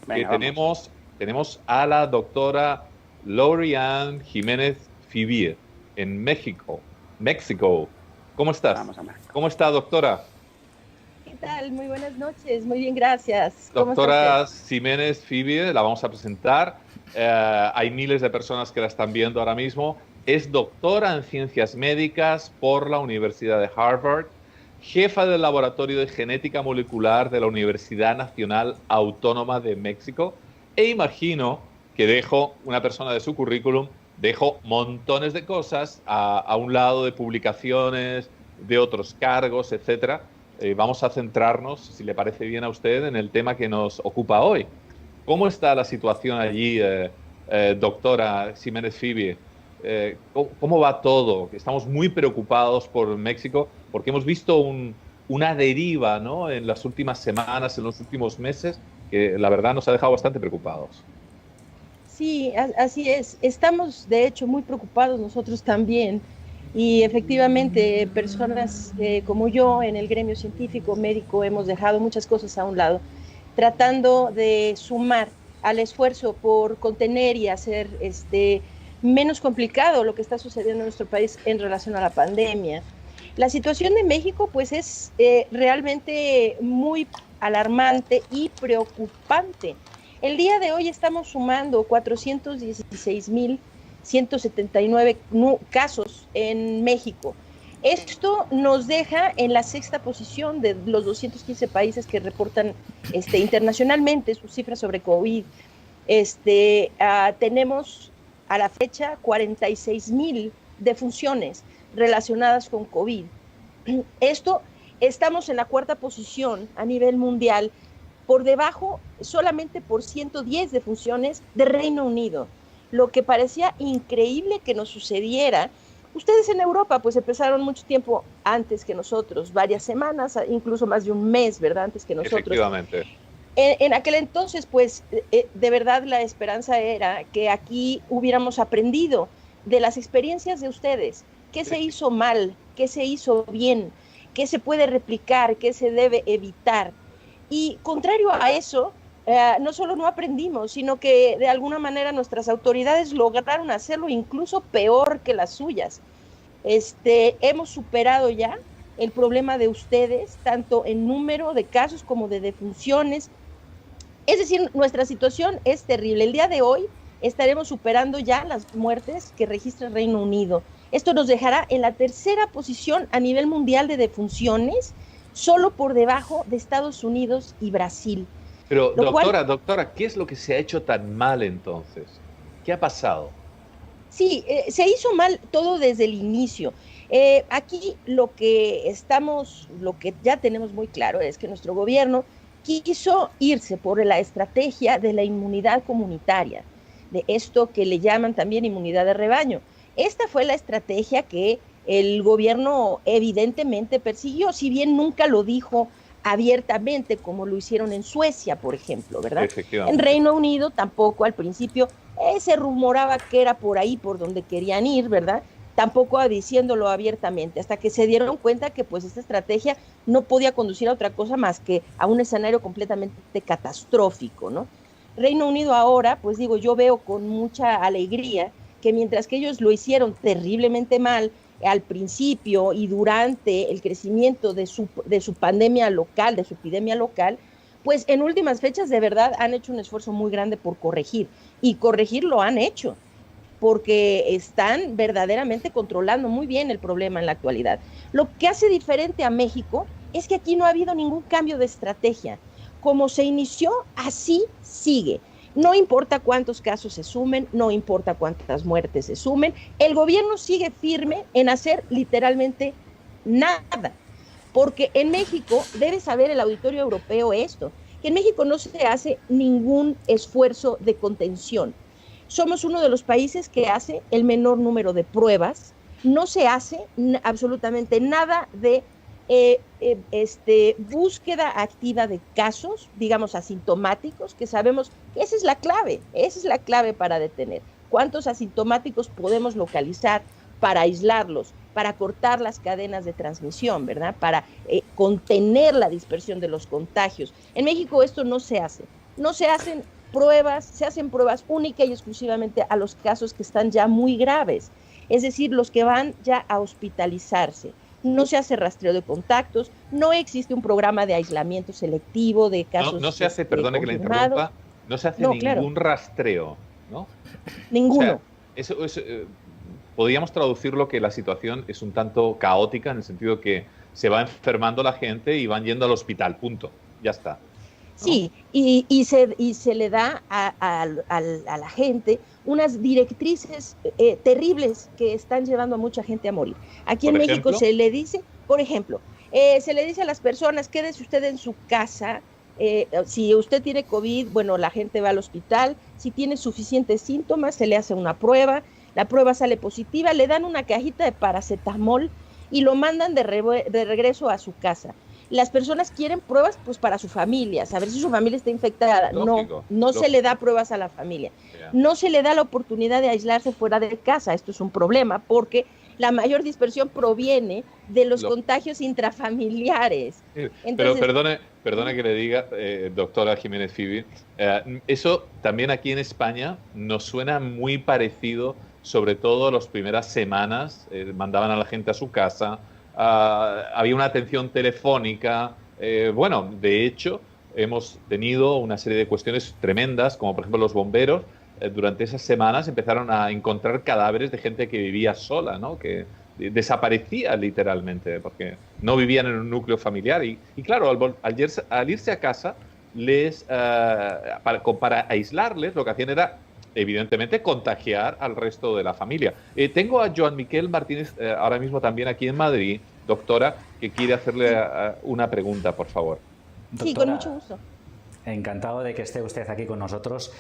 que Venga, vamos. tenemos a la doctora Lorian Jiménez Fibier en México. ¿Cómo estás? Vamos a México. ¿Cómo está, doctora? ¿Qué tal? Muy buenas noches. Muy bien, gracias. ¿Cómo está usted? Doctora Jiménez Fibier, la vamos a presentar. Hay miles de personas que la están viendo ahora mismo. Es doctora en ciencias médicas por la Universidad de Harvard, jefa del Laboratorio de Genética Molecular de la Universidad Nacional Autónoma de México. E imagino que dejo una persona de su currículum, dejo montones de cosas a un lado de publicaciones, de otros cargos, etcétera. Vamos a centrarnos, si le parece bien a usted, en el tema que nos ocupa hoy. ¿Cómo está la situación allí, doctora Jiménez Fibi? ¿Cómo va todo? Estamos muy preocupados por México porque hemos visto una deriva, ¿no?, en las últimas semanas, en los últimos meses, que la verdad nos ha dejado bastante preocupados. Sí, así es. Estamos, de hecho, muy preocupados nosotros también. Y efectivamente, personas como yo en el gremio científico médico hemos dejado muchas cosas a un lado, tratando de sumar al esfuerzo por contener y hacer menos complicado lo que está sucediendo en nuestro país en relación a la pandemia. La situación de México, pues, es realmente muy alarmante y preocupante. El día de hoy estamos sumando 416,179 casos en México. Esto nos deja en la sexta posición de los 215 países que reportan internacionalmente sus cifras sobre COVID. Tenemos a la fecha 46,000 defunciones relacionadas con COVID. Estamos en la cuarta posición a nivel mundial, por debajo solamente por 110 defunciones de Reino Unido, lo que parecía increíble que nos sucediera. Ustedes en Europa pues empezaron mucho tiempo antes que nosotros, varias semanas, incluso más de un mes, ¿verdad?, antes que nosotros. Efectivamente. En aquel entonces, pues, de verdad la esperanza era que aquí hubiéramos aprendido de las experiencias de ustedes, qué se hizo mal, qué se hizo bien, qué se puede replicar, qué se debe evitar. Y contrario a eso, no solo no aprendimos, sino que de alguna manera nuestras autoridades lograron hacerlo incluso peor que las suyas. Hemos superado ya el problema de ustedes, tanto en número de casos como de defunciones. Es decir, nuestra situación es terrible. El día de hoy estaremos superando ya las muertes que registra el Reino Unido. Esto nos dejará en la tercera posición a nivel mundial de defunciones, solo por debajo de Estados Unidos y Brasil. Pero, doctora, ¿qué es lo que se ha hecho tan mal entonces? ¿Qué ha pasado? Sí, se hizo mal todo desde el inicio. Aquí lo que ya tenemos muy claro es que nuestro gobierno quiso irse por la estrategia de la inmunidad comunitaria, de esto que le llaman también inmunidad de rebaño. Esta fue la estrategia que el gobierno evidentemente persiguió, si bien nunca lo dijo abiertamente como lo hicieron en Suecia, por ejemplo, ¿verdad? En Reino Unido tampoco al principio se rumoraba que era por ahí por donde querían ir, ¿verdad? Tampoco diciéndolo abiertamente, hasta que se dieron cuenta que pues esta estrategia no podía conducir a otra cosa más que a un escenario completamente catastrófico, ¿no? Reino Unido ahora, pues digo, yo veo con mucha alegría que mientras que ellos lo hicieron terriblemente mal al principio y durante el crecimiento de su pandemia local, de su epidemia local, pues en últimas fechas de verdad han hecho un esfuerzo muy grande por corregir, y corregir lo han hecho, porque están verdaderamente controlando muy bien el problema en la actualidad. Lo que hace diferente a México es que aquí no ha habido ningún cambio de estrategia. Como se inició, así sigue. No importa cuántos casos se sumen, no importa cuántas muertes se sumen, el gobierno sigue firme en hacer literalmente nada. Porque en México, debe saber el auditorio europeo esto, que en México no se hace ningún esfuerzo de contención. Somos uno de los países que hace el menor número de pruebas, no se hace absolutamente nada de búsqueda activa de casos, digamos, asintomáticos, que sabemos que esa es la clave para detener. ¿Cuántos asintomáticos podemos localizar para aislarlos, para cortar las cadenas de transmisión, ¿verdad? Para contener la dispersión de los contagios? En México esto no se hace. no se hacen pruebas, se hacen pruebas única y exclusivamente a los casos que están ya muy graves, es decir, los que van ya a hospitalizarse. No se hace rastreo de contactos, no existe un programa de aislamiento selectivo de casos. No se hace, perdone que le interrumpa, no se hace ningún rastreo, ¿no? Ninguno. O sea, podríamos traducirlo que la situación es un tanto caótica en el sentido que se va enfermando la gente y van yendo al hospital, punto, ya está, ¿no? Sí, y se le da a la gente unas directrices terribles que están llevando a mucha gente a morir. Aquí en México se le dice, por ejemplo, se le dice a las personas, quédese usted en su casa. Si usted tiene COVID, bueno, la gente va al hospital. Si tiene suficientes síntomas, se le hace una prueba. La prueba sale positiva, le dan una cajita de paracetamol y lo mandan de regreso a su casa. Las personas quieren pruebas pues para su familia, saber si su familia está infectada. No se le da pruebas a la familia. No se le da la oportunidad de aislarse fuera de casa. Esto es un problema porque la mayor dispersión proviene de los contagios intrafamiliares. Entonces, pero perdone que le diga, doctora Jiménez Fibi, eso también aquí en España nos suena muy parecido, sobre todo las primeras semanas, mandaban a la gente a su casa, había una atención telefónica. Bueno, de hecho, hemos tenido una serie de cuestiones tremendas, como por ejemplo los bomberos. Durante esas semanas empezaron a encontrar cadáveres de gente que vivía sola, ¿no? Que desaparecía literalmente, porque no vivían en un núcleo familiar. Y claro, al irse a casa, para aislarles, lo que hacían era, evidentemente, contagiar al resto de la familia. Tengo a Joan Miquel Martínez ahora mismo también aquí en Madrid, doctora, que quiere hacerle una pregunta, por favor. Sí, con mucho gusto. Encantado de que esté usted aquí con nosotros.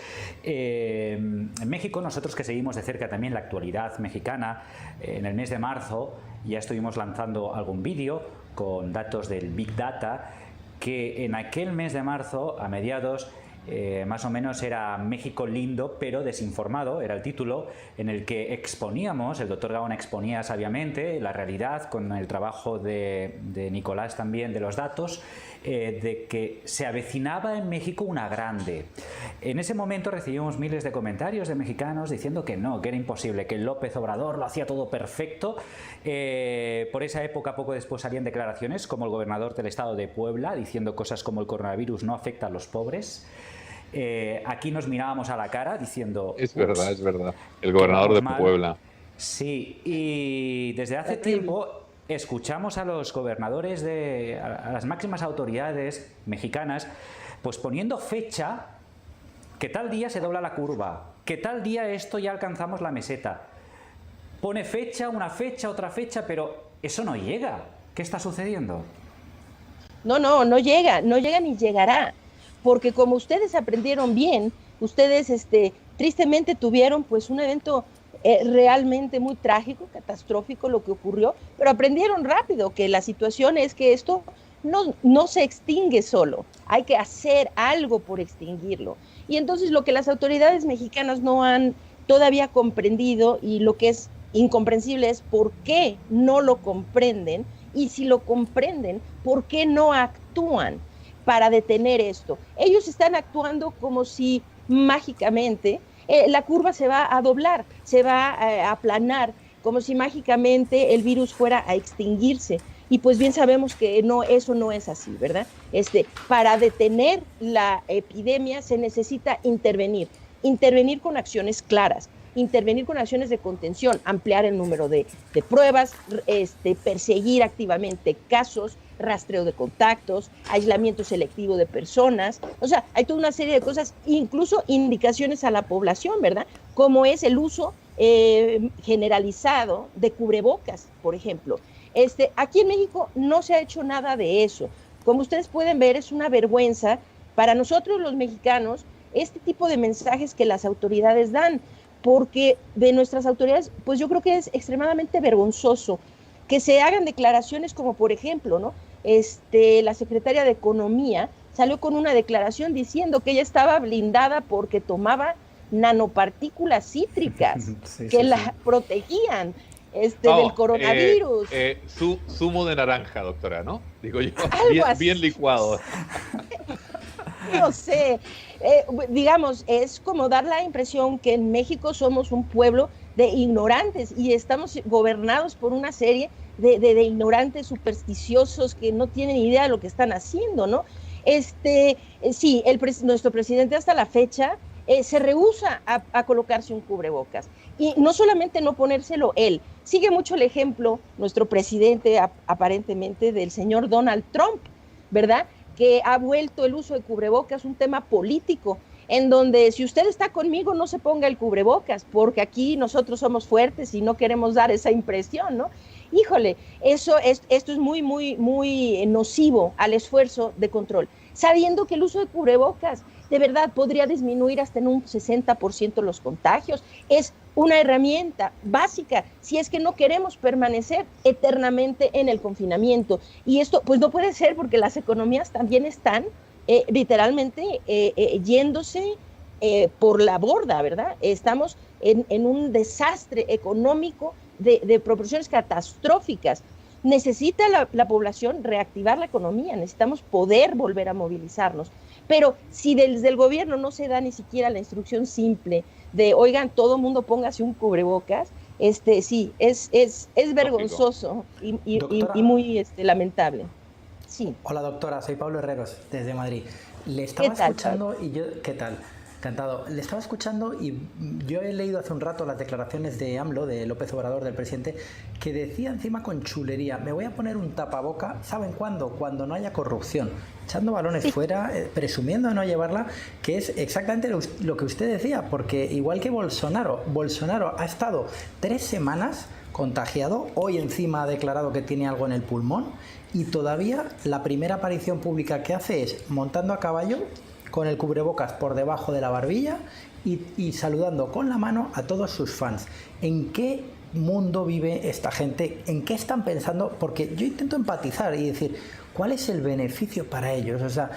En México, nosotros que seguimos de cerca también la actualidad mexicana, en el mes de marzo ya estuvimos lanzando algún vídeo con datos del Big Data, que en aquel mes de marzo, a mediados, más o menos era México lindo pero desinformado, era el título, en el que exponíamos, el doctor Gaona exponía sabiamente la realidad con el trabajo de Nicolás también de los datos, de que se avecinaba en México una grande. En ese momento recibimos miles de comentarios de mexicanos diciendo que no, que era imposible, que López Obrador lo hacía todo perfecto. Por esa época, poco después, salían declaraciones como el gobernador del estado de Puebla diciendo cosas como el coronavirus no afecta a los pobres. Aquí nos mirábamos a la cara diciendo... Es verdad, el gobernador de Puebla. Sí, y desde hace tiempo escuchamos a los gobernadores, a las máximas autoridades mexicanas, pues poniendo fecha, que tal día se dobla la curva, que tal día esto ya alcanzamos la meseta. Pone fecha, una fecha, otra fecha, pero eso no llega. ¿Qué está sucediendo? No llega ni llegará. Porque como ustedes aprendieron bien, ustedes tristemente tuvieron pues un evento realmente muy trágico, catastrófico lo que ocurrió, pero aprendieron rápido que la situación es que esto no se extingue solo, hay que hacer algo por extinguirlo. Y entonces lo que las autoridades mexicanas no han todavía comprendido, y lo que es incomprensible es por qué no lo comprenden, y si lo comprenden, por qué no actúan para detener esto. Ellos están actuando como si mágicamente la curva se va a doblar, se va a aplanar, como si mágicamente el virus fuera a extinguirse. Y pues bien sabemos que eso no es así, ¿verdad? Para detener la epidemia se necesita intervenir con acciones claras, intervenir con acciones de contención, ampliar el número de pruebas, perseguir activamente casos, rastreo de contactos, aislamiento selectivo de personas. O sea, hay toda una serie de cosas, incluso indicaciones a la población, ¿verdad? Como es el uso generalizado de cubrebocas, por ejemplo. Aquí en México no se ha hecho nada de eso. Como ustedes pueden ver, es una vergüenza para nosotros los mexicanos este tipo de mensajes que las autoridades dan, porque de nuestras autoridades, pues yo creo que es extremadamente vergonzoso que se hagan declaraciones como, por ejemplo, ¿no? La secretaria de Economía salió con una declaración diciendo que ella estaba blindada porque tomaba nanopartículas cítricas que la protegían del coronavirus. Zumo de naranja, doctora, ¿no? Digo yo, bien licuado. No sé, digamos, es como dar la impresión que en México somos un pueblo de ignorantes y estamos gobernados por una serie de ignorantes supersticiosos que no tienen idea de lo que están haciendo, ¿no? Sí, nuestro presidente hasta la fecha se rehúsa a colocarse un cubrebocas. Y no solamente no ponérselo él, sigue mucho el ejemplo nuestro presidente aparentemente del señor Donald Trump, ¿verdad? Que ha vuelto el uso de cubrebocas un tema político, en donde si usted está conmigo no se ponga el cubrebocas, porque aquí nosotros somos fuertes y no queremos dar esa impresión, ¿no? Híjole, esto es muy, muy, muy nocivo al esfuerzo de control, sabiendo que el uso de cubrebocas de verdad podría disminuir hasta en un 60% los contagios. Es una herramienta básica si es que no queremos permanecer eternamente en el confinamiento. Y esto pues no puede ser porque las economías también están literalmente yéndose por la borda, ¿verdad? Estamos en un desastre económico de proporciones catastróficas. Necesita la población reactivar la economía, necesitamos poder volver a movilizarnos. Pero si desde el gobierno no se da ni siquiera la instrucción simple de, oigan, todo mundo póngase un cubrebocas, sí, es vergonzoso y muy lamentable. Sí. Hola doctora, soy Pablo Herreros, desde Madrid. Le estaba escuchando y yo, ¿qué tal? Encantado. Le estaba escuchando y yo he leído hace un rato las declaraciones de AMLO, de López Obrador, del presidente, que decía encima con chulería, me voy a poner un tapaboca, ¿saben cuándo? Cuando no haya corrupción. Echando balones fuera, presumiendo de no llevarla, que es exactamente lo que usted decía, porque igual que Bolsonaro ha estado 3 semanas contagiado, hoy encima ha declarado que tiene algo en el pulmón y todavía la primera aparición pública que hace es montando a caballo con el cubrebocas por debajo de la barbilla y saludando con la mano a todos sus fans. ¿En qué mundo vive esta gente? ¿En qué están pensando? Porque yo intento empatizar y decir, ¿cuál es el beneficio para ellos? O sea,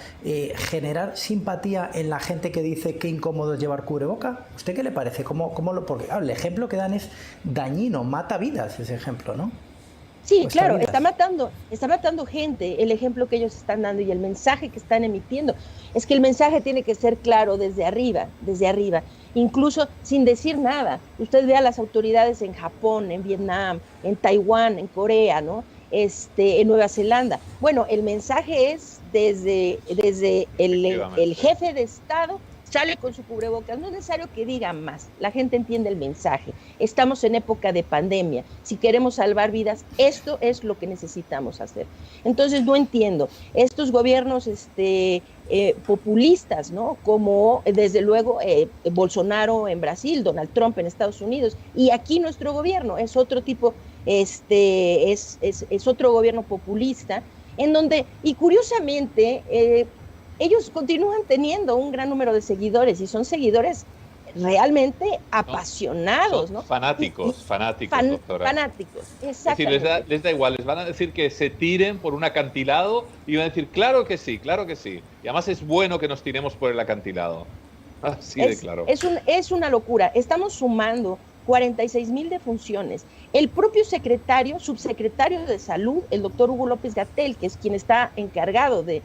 generar simpatía en la gente que dice qué incómodo es llevar cubreboca. ¿Usted qué le parece? Porque el ejemplo que dan es dañino, mata vidas ese ejemplo, ¿no? Sí, claro, está matando gente, el ejemplo que ellos están dando y el mensaje que están emitiendo. Es que el mensaje tiene que ser claro desde arriba, incluso sin decir nada. Usted ve a las autoridades en Japón, en Vietnam, en Taiwán, en Corea, ¿no? En Nueva Zelanda. Bueno, el mensaje es desde el jefe de Estado sale con su cubrebocas, no es necesario que diga más, la gente entiende el mensaje. Estamos en época de pandemia, si queremos salvar vidas, esto es lo que necesitamos hacer. Entonces no entiendo, estos gobiernos populistas, ¿no? Como desde luego Bolsonaro en Brasil, Donald Trump en Estados Unidos, y aquí nuestro gobierno es otro tipo, es otro gobierno populista, en donde, y curiosamente, ellos continúan teniendo un gran número de seguidores y son seguidores realmente apasionados, ¿no? Fanáticos, doctora. Fanáticos, exactamente. Es decir, les da igual, les van a decir que se tiren por un acantilado y van a decir, claro que sí. Y además es bueno que nos tiremos por el acantilado. Así de claro. Es una locura. Estamos sumando 46,000 defunciones. El propio subsecretario de Salud, el doctor Hugo López-Gatell, que es quien está encargado de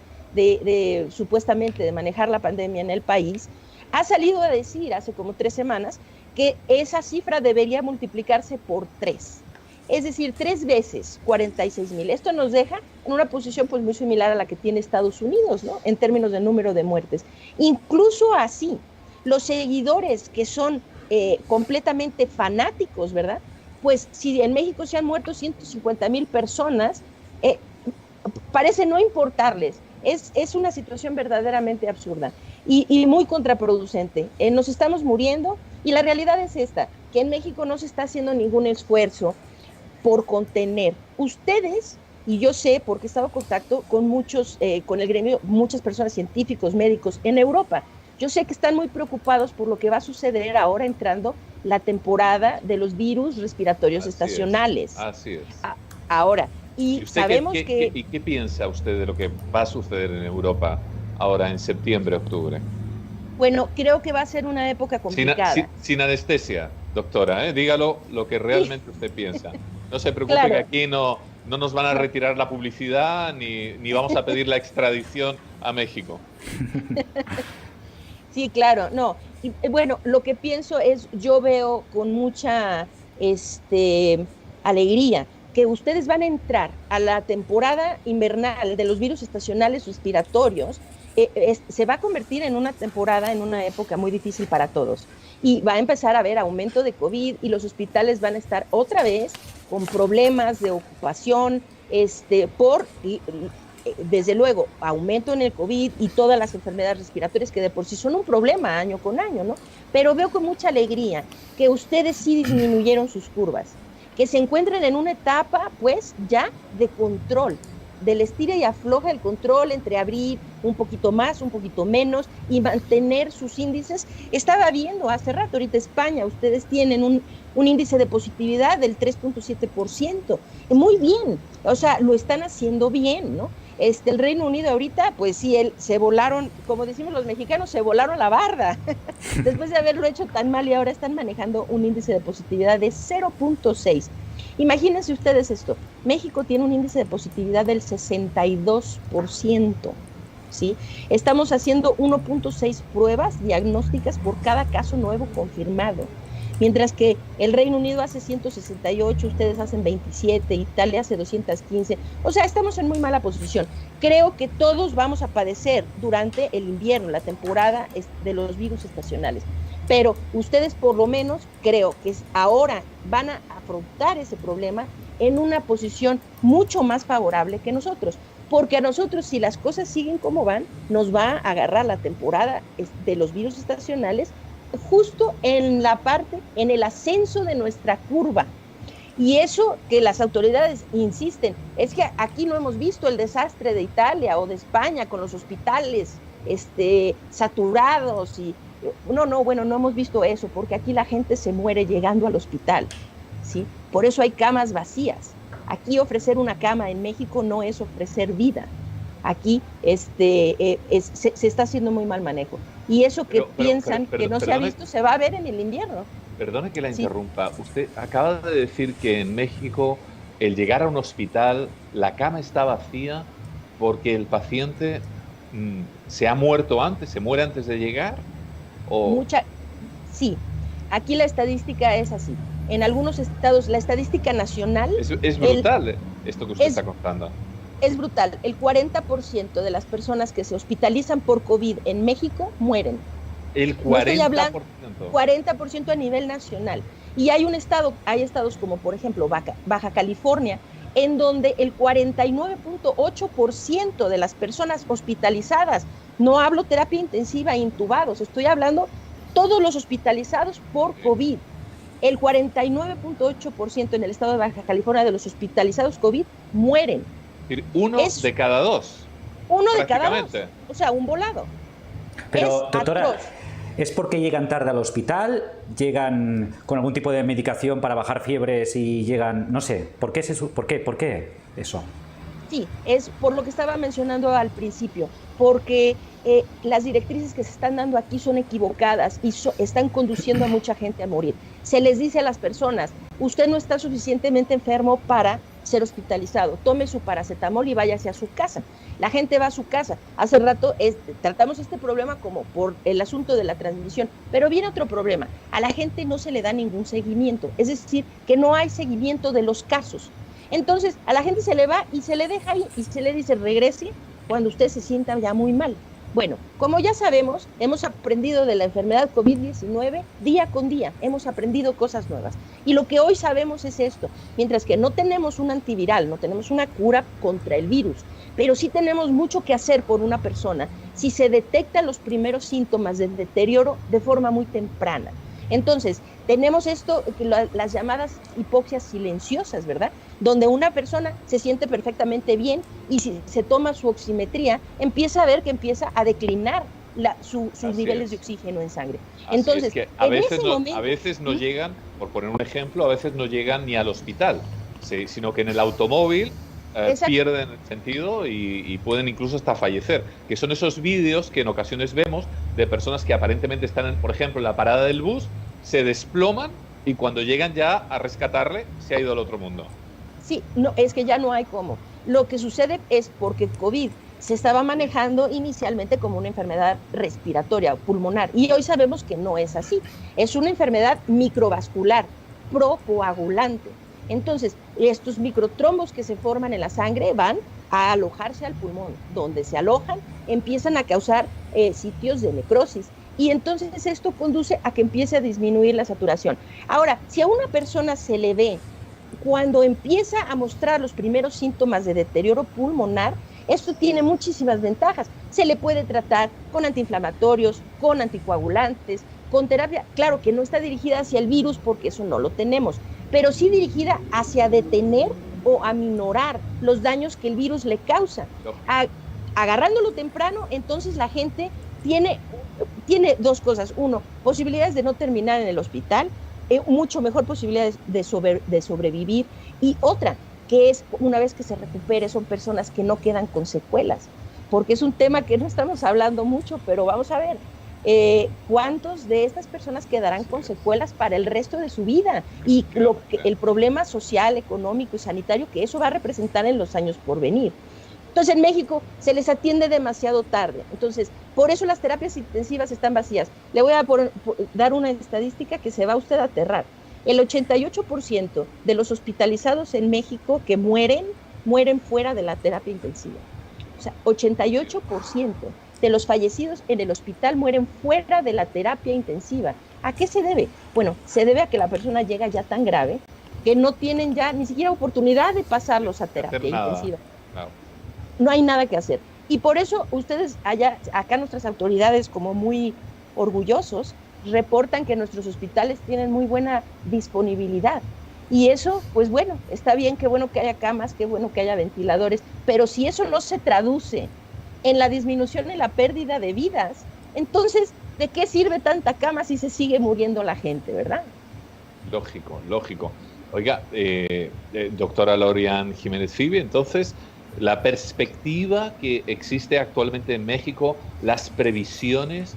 supuestamente de manejar la pandemia en el país, ha salido a decir hace como 3 semanas que esa cifra debería multiplicarse por 3. Es decir, 3 veces 46,000. Esto nos deja en una posición pues muy similar a la que tiene Estados Unidos, ¿no? En términos de número de muertes. Incluso así, los seguidores que son completamente fanáticos, ¿verdad? Pues si en México se han muerto 150,000 personas, parece no importarles. Es una situación verdaderamente absurda y muy contraproducente. Nos estamos muriendo y la realidad es esta, que en México no se está haciendo ningún esfuerzo por contener. Ustedes, y yo sé porque he estado en contacto con con el gremio, muchas personas, científicos, médicos en Europa, yo sé que están muy preocupados por lo que va a suceder ahora entrando la temporada de los virus respiratorios estacionales. Así es. Ahora, ¿Y sabemos qué piensa usted de lo que va a suceder en Europa ahora en septiembre, octubre? Bueno, creo que va a ser una época complicada. Sin anestesia, doctora, dígalo lo que realmente usted piensa. No se preocupe, claro, que aquí no nos van a retirar la publicidad ni vamos a pedir la extradición a México. Sí, claro, no. Y, bueno, lo que pienso es, yo veo con mucha alegría que ustedes van a entrar a la temporada invernal de los virus estacionales respiratorios. Se va a convertir en una temporada, en una época muy difícil para todos. Y va a empezar a haber aumento de COVID y los hospitales van a estar otra vez con problemas de ocupación, desde luego, aumento en el COVID y todas las enfermedades respiratorias que de por sí son un problema año con año, ¿no? Pero veo con mucha alegría que ustedes sí disminuyeron sus curvas, que se encuentran en una etapa, pues, ya de control, del estira y afloja el control entre abrir un poquito más, un poquito menos y mantener sus índices. Estaba viendo hace rato, ahorita España, ustedes tienen un índice de positividad del 3.7%. Muy bien, o sea, lo están haciendo bien, ¿no? El Reino Unido ahorita, pues sí, se volaron, como decimos los mexicanos, se volaron la barda, después de haberlo hecho tan mal y ahora están manejando un índice de positividad de 0.6. Imagínense ustedes esto, México tiene un índice de positividad del 62%, ¿sí? Estamos haciendo 1.6 pruebas diagnósticas por cada caso nuevo confirmado. Mientras que el Reino Unido hace 168, ustedes hacen 27, Italia hace 215. O sea, estamos en muy mala posición. Creo que todos vamos a padecer durante el invierno, la temporada de los virus estacionales. Pero ustedes por lo menos creo que ahora van a afrontar ese problema en una posición mucho más favorable que nosotros. Porque a nosotros, si las cosas siguen como van, nos va a agarrar la temporada de los virus estacionales justo en la parte, en el ascenso de nuestra curva. Y eso que las autoridades insisten, es que aquí no hemos visto el desastre de Italia o de España con los hospitales saturados y no hemos visto eso, porque aquí la gente se muere llegando al hospital, ¿sí? Por eso hay camas vacías. Aquí ofrecer una cama en México no es ofrecer vida. Aquí se está haciendo muy mal manejo. Y eso que piensan que no se ha visto, se va a ver en el invierno. Perdone que la interrumpa. Usted acaba de decir que en México, el llegar a un hospital, la cama está vacía porque el paciente se ha muerto antes, se muere antes de llegar. Sí, aquí la estadística es así. En algunos estados, la estadística nacional... Es brutal esto que usted está contando. Es brutal. El 40% de las personas que se hospitalizan por COVID en México mueren. El 40%. No estoy hablando, 40% a nivel nacional. Y hay estados como por ejemplo Baja California, en donde el 49.8% de las personas hospitalizadas, no hablo terapia intensiva, intubados, estoy hablando todos los hospitalizados por COVID. El 49.8% en el estado de Baja California de los hospitalizados COVID mueren. Uno de cada dos. Uno de cada dos. O sea, un volado. Pero, doctora, ¿es porque llegan tarde al hospital? ¿Llegan con algún tipo de medicación para bajar fiebres y llegan, no sé, ¿por qué eso? Sí, es por lo que estaba mencionando al principio, porque las directrices que se están dando aquí son equivocadas y están conduciendo a mucha gente a morir. Se les dice a las personas, usted no está suficientemente enfermo para ser hospitalizado, tome su paracetamol y váyase a su casa. La gente va a su casa. Hace rato tratamos este problema como por el asunto de la transmisión, pero viene otro problema. A la gente no se le da ningún seguimiento, es decir, que no hay seguimiento de los casos. Entonces, a la gente se le va y se le deja ahí y se le dice regrese cuando usted se sienta ya muy mal. Bueno, como ya sabemos, hemos aprendido de la enfermedad COVID-19 día con día, hemos aprendido cosas nuevas. Y lo que hoy sabemos es esto, mientras que no tenemos un antiviral, no tenemos una cura contra el virus, pero sí tenemos mucho que hacer por una persona si se detectan los primeros síntomas del deterioro de forma muy temprana. Entonces, tenemos las llamadas hipoxias silenciosas, ¿verdad? Donde una persona se siente perfectamente bien y si se toma su oximetría, empieza a ver que empieza a declinar sus niveles de oxígeno en sangre. Entonces, que a veces no llegan, por poner un ejemplo, a veces no llegan ni al hospital, sino que en el automóvil pierden el sentido y pueden incluso hasta fallecer. Que son esos vídeos que en ocasiones vemos de personas que aparentemente están, por ejemplo, en la parada del bus, se desploman y cuando llegan ya a rescatarle, se ha ido al otro mundo. Sí, no, es que ya no hay cómo. Lo que sucede es porque COVID se estaba manejando inicialmente como una enfermedad respiratoria o pulmonar, y hoy sabemos que no es así. Es una enfermedad microvascular, procoagulante. Entonces, estos microtrombos que se forman en la sangre van a alojarse al pulmón. Donde se alojan, empiezan a causar sitios de necrosis. Y entonces esto conduce a que empiece a disminuir la saturación. Ahora, si a una persona se le ve cuando empieza a mostrar los primeros síntomas de deterioro pulmonar, esto tiene muchísimas ventajas. Se le puede tratar con antiinflamatorios, con anticoagulantes, con terapia. Claro que no está dirigida hacia el virus porque eso no lo tenemos, pero sí dirigida hacia detener o aminorar los daños que el virus le causa. Agarrándolo temprano, entonces la gente tiene dos cosas. Uno, posibilidades de no terminar en el hospital, mucho mejor posibilidades de sobrevivir. Y otra, que es una vez que se recupere, son personas que no quedan con secuelas, porque es un tema que no estamos hablando mucho, pero vamos a ver cuántos de estas personas quedarán con secuelas para el resto de su vida y el problema social, económico y sanitario que eso va a representar en los años por venir. Entonces, en México se les atiende demasiado tarde. Entonces, por eso las terapias intensivas están vacías. Le voy a dar una estadística que se va a usted a aterrar. El 88% de los hospitalizados en México que mueren fuera de la terapia intensiva. O sea, 88% de los fallecidos en el hospital mueren fuera de la terapia intensiva. ¿A qué se debe? Bueno, se debe a que la persona llega ya tan grave que no tienen ya ni siquiera oportunidad de pasarlos a terapia intensiva. No hay nada que hacer. Y por eso ustedes acá nuestras autoridades, como muy orgullosos, reportan que nuestros hospitales tienen muy buena disponibilidad. Y eso, pues bueno, está bien, qué bueno que haya camas, qué bueno que haya ventiladores, pero si eso no se traduce en la disminución en la pérdida de vidas, entonces, ¿de qué sirve tanta cama si se sigue muriendo la gente, verdad? Lógico, lógico. Oiga, doctora Lori-Ann Jiménez Fibi, entonces, la perspectiva que existe actualmente en México, las previsiones,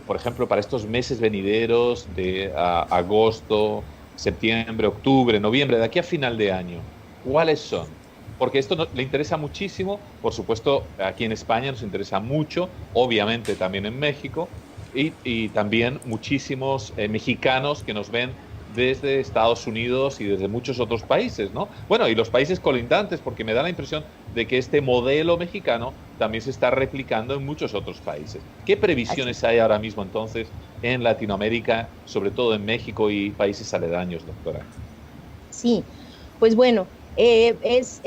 por ejemplo, para estos meses venideros de agosto, septiembre, octubre, noviembre, de aquí a final de año, ¿cuáles son? Porque esto le interesa muchísimo, por supuesto, aquí en España nos interesa mucho, obviamente también en México, y también muchísimos mexicanos que nos ven desde Estados Unidos y desde muchos otros países, ¿no? Bueno, y los países colindantes, porque me da la impresión de que este modelo mexicano también se está replicando en muchos otros países. ¿Qué previsiones hay ahora mismo entonces en Latinoamérica, sobre todo en México y países aledaños, doctora? Sí, pues bueno, es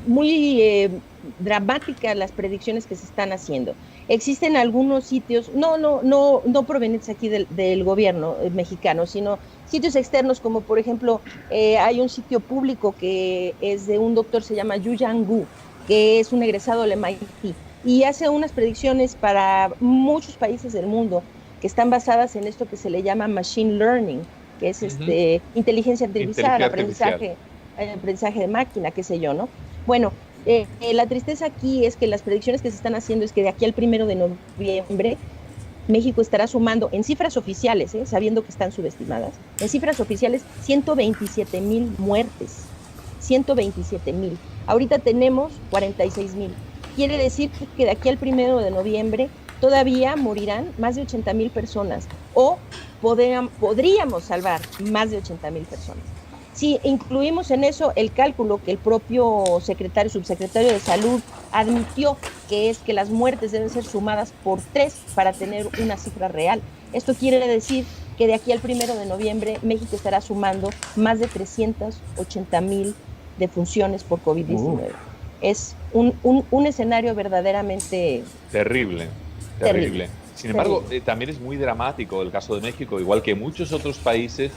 muy dramática las predicciones que se están haciendo. Existen algunos sitios, no provenientes aquí del gobierno mexicano, sino sitios externos, como por ejemplo, hay un sitio público que es de un doctor, se llama Yu Yang-gu, que es un egresado del MIT, y hace unas predicciones para muchos países del mundo que están basadas en esto que se le llama machine learning, que es inteligencia artificial, aprendizaje de máquina, qué sé yo, ¿no? Bueno, la tristeza aquí es que las predicciones que se están haciendo es que de aquí al 1 de noviembre México estará sumando en cifras oficiales, sabiendo que están subestimadas, en cifras oficiales 127,000 muertes, 127,000. Ahorita tenemos 46,000. Quiere decir que de aquí al 1 de noviembre todavía morirán más de 80,000 personas o podríamos salvar más de 80,000 personas. Si incluimos en eso el cálculo que el propio subsecretario de Salud admitió, que es que las muertes deben ser sumadas por 3 para tener una cifra real. Esto quiere decir que de aquí al 1 de noviembre México estará sumando más de 380,000 defunciones por COVID-19. Es un escenario verdaderamente terrible. Sin embargo, también es muy dramático el caso de México, igual que muchos otros países,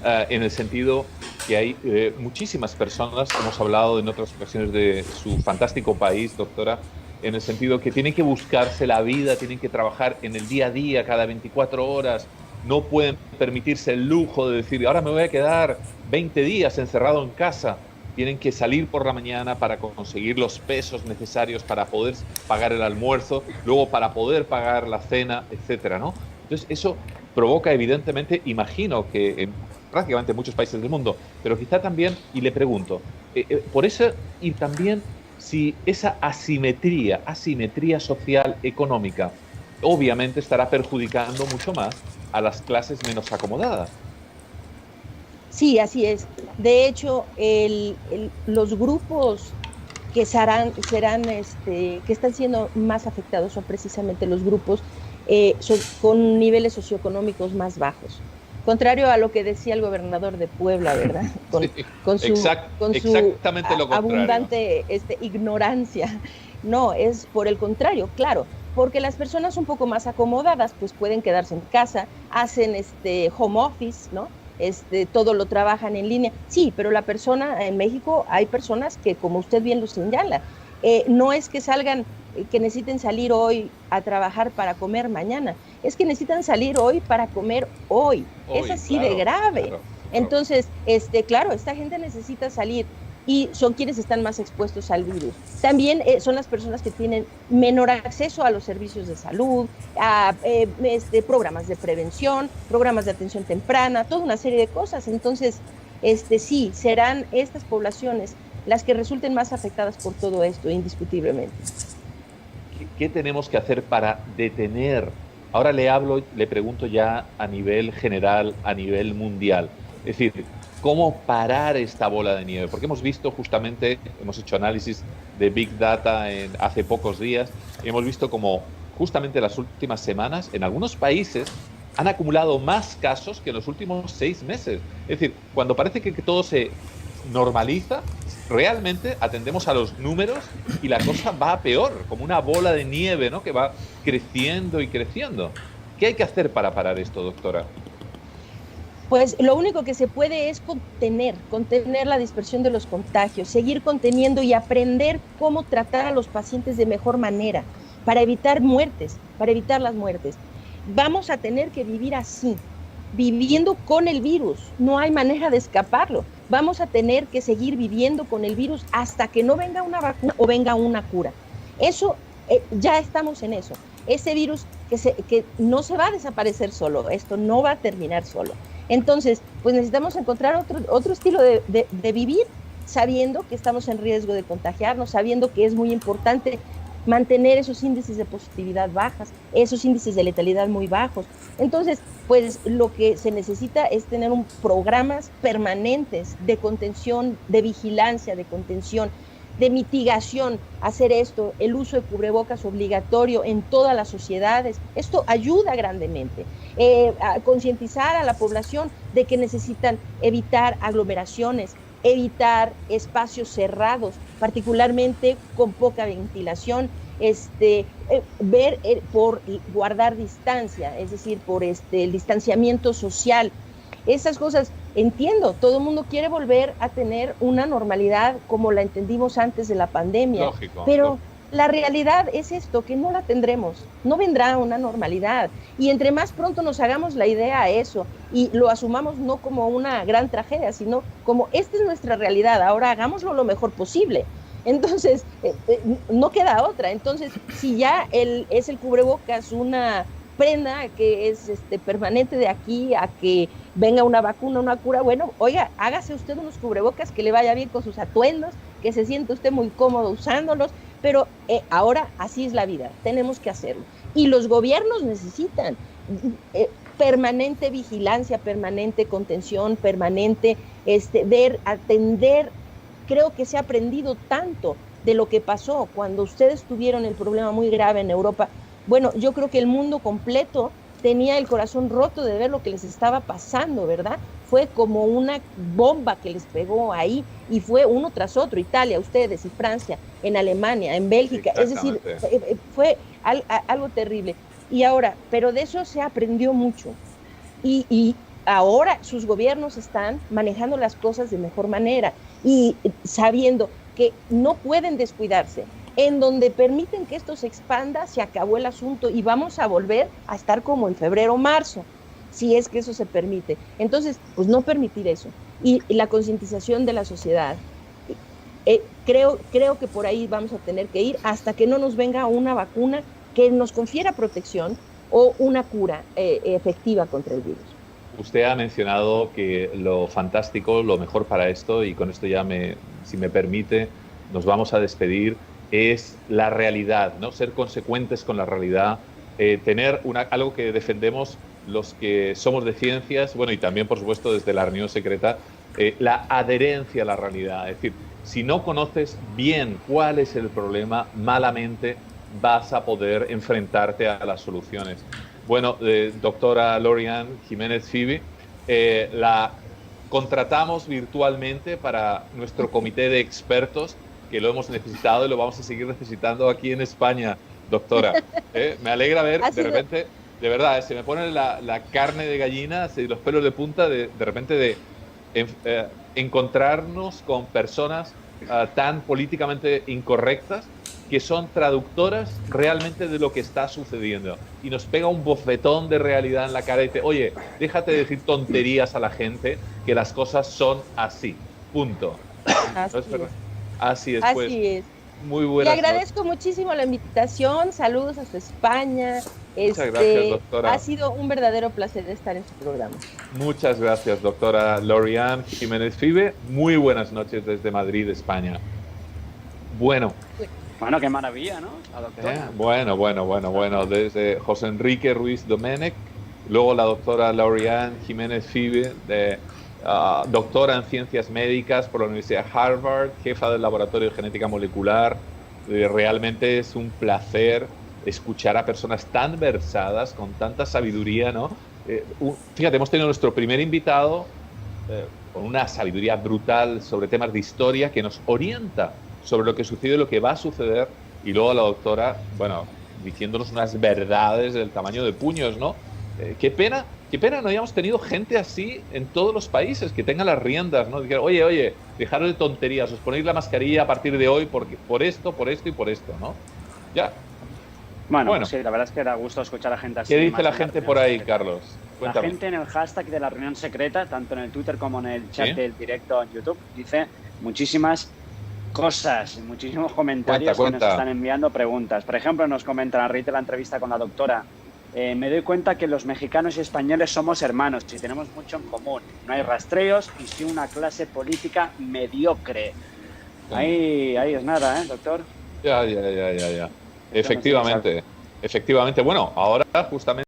en el sentido que hay muchísimas personas, hemos hablado en otras ocasiones de su fantástico país, doctora, en el sentido que tienen que buscarse la vida, tienen que trabajar en el día a día, cada 24 horas, no pueden permitirse el lujo de decir, ahora me voy a quedar 20 días encerrado en casa. Tienen que salir por la mañana para conseguir los pesos necesarios para poder pagar el almuerzo, luego para poder pagar la cena, etcétera, ¿no? Entonces, eso provoca, evidentemente, imagino que en prácticamente muchos países del mundo, pero quizá también, y le pregunto, por eso, y también si esa asimetría social económica, obviamente estará perjudicando mucho más a las clases menos acomodadas. Sí, así es. De hecho, los grupos que que están siendo más afectados son precisamente los grupos con niveles socioeconómicos más bajos. Contrario a lo que decía el gobernador de Puebla, ¿verdad? Con su exactamente lo contrario. Abundante ignorancia. No, es por el contrario, claro, porque las personas un poco más acomodadas pues pueden quedarse en casa, hacen home office, ¿no? Todo lo trabajan en línea. Sí, pero la persona en México, hay personas que, como usted bien lo señala, no es que salgan, que necesiten salir hoy a trabajar para comer mañana, es que necesitan salir hoy para comer hoy. Es así de grave. Claro. Entonces, claro, esta gente necesita salir y son quienes están más expuestos al virus. También son las personas que tienen menor acceso a los servicios de salud, a programas de prevención, programas de atención temprana, toda una serie de cosas. Entonces, sí, serán estas poblaciones las que resulten más afectadas por todo esto, indiscutiblemente. ¿Qué tenemos que hacer para detener? Ahora le pregunto ya a nivel general, a nivel mundial. Es decir, ¿cómo parar esta bola de nieve? Porque hemos visto justamente, hemos hecho análisis de Big Data hace pocos días, y hemos visto como justamente las últimas semanas, en algunos países, han acumulado más casos que en los últimos 6 meses. Es decir, cuando parece que todo se normaliza, realmente atendemos a los números y la cosa va a peor, como una bola de nieve, ¿no? Que va creciendo y creciendo. ¿Qué hay que hacer para parar esto, doctora? Pues lo único que se puede es contener la dispersión de los contagios, seguir conteniendo y aprender cómo tratar a los pacientes de mejor manera para evitar muertes, para evitar las muertes. Vamos a tener que vivir así, viviendo con el virus, no hay manera de escaparlo. Vamos a tener que seguir viviendo con el virus hasta que no venga una vacuna o venga una cura. Eso, ya estamos en eso. Ese virus que no se va a desaparecer solo, esto no va a terminar solo. Entonces, pues necesitamos encontrar otro estilo de vivir, sabiendo que estamos en riesgo de contagiarnos, sabiendo que es muy importante mantener esos índices de positividad bajas, esos índices de letalidad muy bajos. Entonces, pues lo que se necesita es tener programas permanentes de contención, de vigilancia, de contención, de mitigación, hacer esto, el uso de cubrebocas obligatorio en todas las sociedades. Esto ayuda grandemente. A concientizar a la población de que necesitan evitar aglomeraciones, evitar espacios cerrados, particularmente con poca ventilación, ver por guardar distancia, es decir, por el distanciamiento social. Esas cosas, entiendo, todo el mundo quiere volver a tener una normalidad como la entendimos antes de la pandemia, lógico, pero la realidad es esto, que no la tendremos, no vendrá una normalidad, y entre más pronto nos hagamos la idea a eso y lo asumamos no como una gran tragedia, sino como esta es nuestra realidad, ahora hagámoslo lo mejor posible. Entonces, no queda otra. Entonces, si ya es el cubrebocas una prenda que es permanente de aquí a que venga una vacuna, una cura, bueno, oiga, hágase usted unos cubrebocas que le vaya bien con sus atuendos, que se siente usted muy cómodo usándolos, pero ahora así es la vida, tenemos que hacerlo. Y los gobiernos necesitan permanente vigilancia, permanente contención, permanente atender. Creo que se ha aprendido tanto de lo que pasó cuando ustedes tuvieron el problema muy grave en Europa. Bueno, yo creo que el mundo completo tenía el corazón roto de ver lo que les estaba pasando, ¿verdad? Fue como una bomba que les pegó ahí y fue uno tras otro, Italia, ustedes y Francia, en Alemania, en Bélgica, es decir, fue algo terrible. Y ahora, pero de eso se aprendió mucho y ahora sus gobiernos están manejando las cosas de mejor manera y sabiendo que no pueden descuidarse. En donde permiten que esto se expanda, se acabó el asunto y vamos a volver a estar como en febrero o marzo, si es que eso se permite. Entonces, pues no permitir eso. Y la concientización de la sociedad. Creo que por ahí vamos a tener que ir hasta que no nos venga una vacuna que nos confiera protección o una cura efectiva contra el virus. Usted ha mencionado que lo fantástico, lo mejor para esto, y con esto ya si me permite, nos vamos a despedir es la realidad, ¿no? Ser consecuentes con la realidad, tener algo que defendemos los que somos de ciencias, bueno, y también, por supuesto, desde la reunión secreta, la adherencia a la realidad. Es decir, si no conoces bien cuál es el problema, malamente vas a poder enfrentarte a las soluciones. Bueno, doctora Lori-Ann Jiménez Fibe, la contratamos virtualmente para nuestro comité de expertos, que lo hemos necesitado y lo vamos a seguir necesitando aquí en España, doctora. Me alegra ver, de repente, de verdad, se me pone la carne de gallina y los pelos de punta de repente de encontrarnos con personas tan políticamente incorrectas que son traductoras realmente de lo que está sucediendo. Y nos pega un bofetón de realidad en la cara y dice, oye, déjate de decir tonterías a la gente, que las cosas son así. Punto. Así es, pues. Así es. Muy buenas Te agradezco muchísimo la invitación. Saludos hasta España. Muchas gracias, doctora. Ha sido un verdadero placer estar en su programa. Muchas gracias, doctora Lori-Ann Jiménez Fibe. Muy buenas noches desde Madrid, España. Bueno, qué maravilla, ¿no? La doctora. Bueno. Desde José Enrique Ruiz Domènech, luego la doctora Lori-Ann Jiménez Fibe, doctora en Ciencias Médicas por la Universidad de Harvard, jefa del Laboratorio de Genética Molecular. Realmente es un placer escuchar a personas tan versadas, con tanta sabiduría, ¿no? Fíjate, hemos tenido nuestro primer invitado con una sabiduría brutal sobre temas de historia que nos orienta sobre lo que sucede y lo que va a suceder, y luego la doctora, bueno, diciéndonos unas verdades del tamaño de puños, ¿no? Qué pena no hayamos tenido gente así en todos los países, que tengan las riendas, ¿no? Dijeron, oye, dejaros de tonterías, os ponéis la mascarilla a partir de hoy por esto y por esto, ¿no? Ya. Bueno, sí, la verdad es que da gusto escuchar a gente así. ¿Qué dice la gente por ahí, Carlos? Cuéntame. La gente en el hashtag de la reunión secreta, tanto en el Twitter como en el chat del directo en YouTube, dice muchísimas cosas, muchísimos comentarios que nos están enviando preguntas. Por ejemplo, nos comentan a raíz de la entrevista con la doctora, me doy cuenta que los mexicanos y españoles somos hermanos y tenemos mucho en común. No hay rastreos y sí una clase política mediocre. Ahí es nada, doctor? Ya. Efectivamente. Bueno, ahora justamente